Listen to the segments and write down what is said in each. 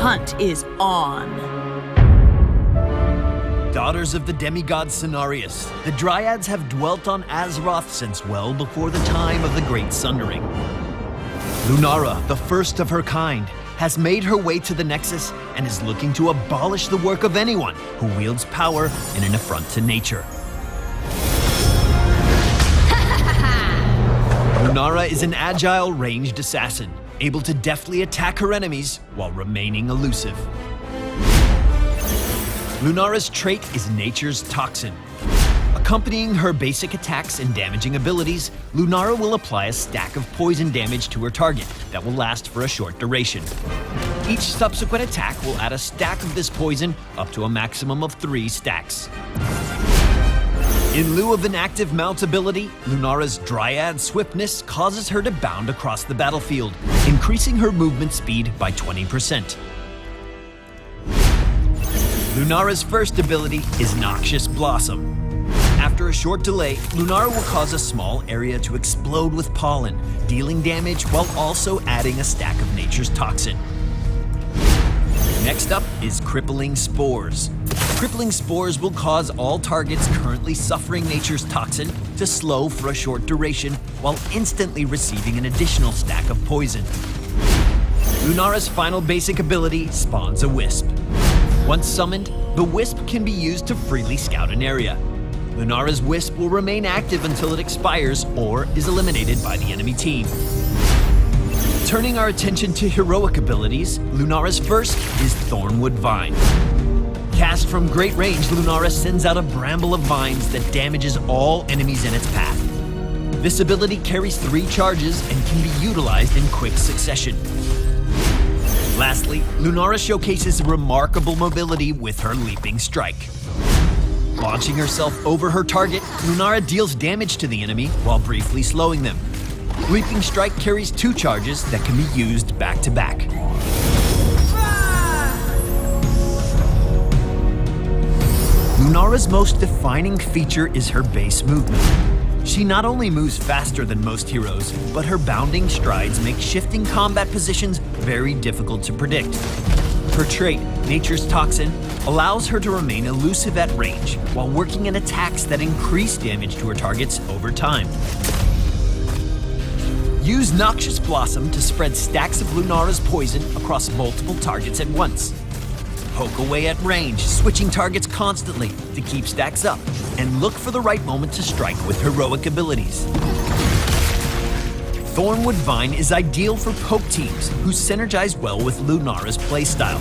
hunt is on. Daughters of the demigod Cenarius, the Dryads have dwelt on Azeroth since well before the time of the Great Sundering. Lunara, the first of her kind, has made her way to the Nexus and is looking to abolish the work of anyone who wields power in an affront to nature. Lunara is an agile, ranged assassin, able to deftly attack her enemies while remaining elusive. Lunara's trait is nature's toxin. Accompanying her basic attacks and damaging abilities, Lunara will apply a stack of poison damage to her target that will last for a short duration. Each subsequent attack will add a stack of this poison up to a maximum of 3 stacks. In lieu of an active mount ability, Lunara's DRYAD swiftness causes her to bound across the battlefield, increasing her movement speed by 20%. Lunara's first ability is Noxious Blossom. After a short delay, Lunara will cause a small area to explode with pollen, dealing damage while also adding a stack of nature's toxin. Next up is Crippling Spores. Crippling Spores will cause all targets currently suffering nature's toxin to slow for a short duration while instantly receiving an additional stack of poison. Lunara's final basic ability spawns a Wisp. Once summoned, the Wisp can be used to freely scout an area. Lunara's Wisp will remain active until it expires or is eliminated by the enemy team. Turning our attention to heroic abilities, Lunara's first is Thornwood Vine. Cast from great range, Lunara sends out a bramble of vines that damages all enemies in its path. This ability carries 3 charges and can be utilized in quick succession. Lastly, Lunara showcases remarkable mobility with her Leaping Strike. Launching herself over her target, Lunara deals damage to the enemy while briefly slowing them. Leaping Strike carries 2 charges that can be used back to back. Lunara's most defining feature is her base movement. She not only moves faster than most heroes, but her bounding strides make shifting combat positions very difficult to predict. Her trait, Nature's Toxin, allows her to remain elusive at range while working in attacks that increase damage to her targets over time. Use Noxious Blossom to spread stacks of Lunara's poison across multiple targets at once. Poke away at range, switching targets constantly to keep stacks up, and look for the right moment to strike with heroic abilities. Thornwood Vine is ideal for poke teams who synergize well with Lunara's playstyle.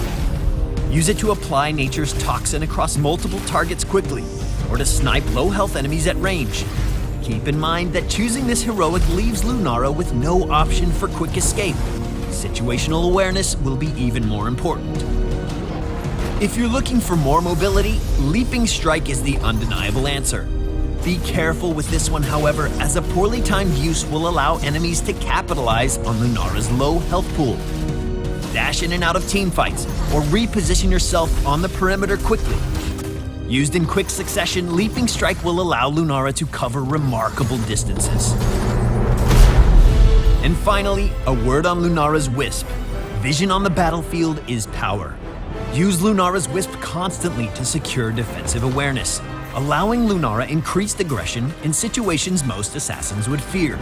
Use it to apply nature's toxin across multiple targets quickly, or to snipe low-health enemies at range. Keep in mind that choosing this heroic leaves Lunara with no option for quick escape. Situational awareness will be even more important. If you're looking for more mobility, Leaping Strike is the undeniable answer. Be careful with this one, however, as a poorly timed use will allow enemies to capitalize on Lunara's low health pool. Dash in and out of team fights, or reposition yourself on the perimeter quickly. Used in quick succession, Leaping Strike will allow Lunara to cover remarkable distances. And finally, a word on Lunara's Wisp. Vision on the battlefield is power. Use Lunara's Wisp constantly to secure defensive awareness, allowing Lunara increased aggression in situations most assassins would fear.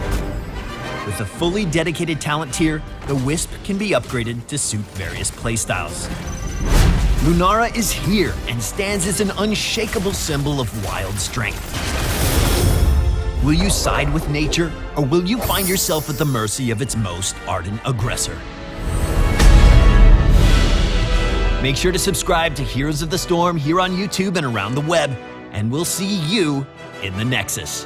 With a fully dedicated talent tier, the Wisp can be upgraded to suit various playstyles. Lunara is here and stands as an unshakable symbol of wild strength. Will you side with nature, or will you find yourself at the mercy of its most ardent aggressor? Make sure to subscribe to Heroes of the Storm here on YouTube and around the web, and we'll see you in the Nexus.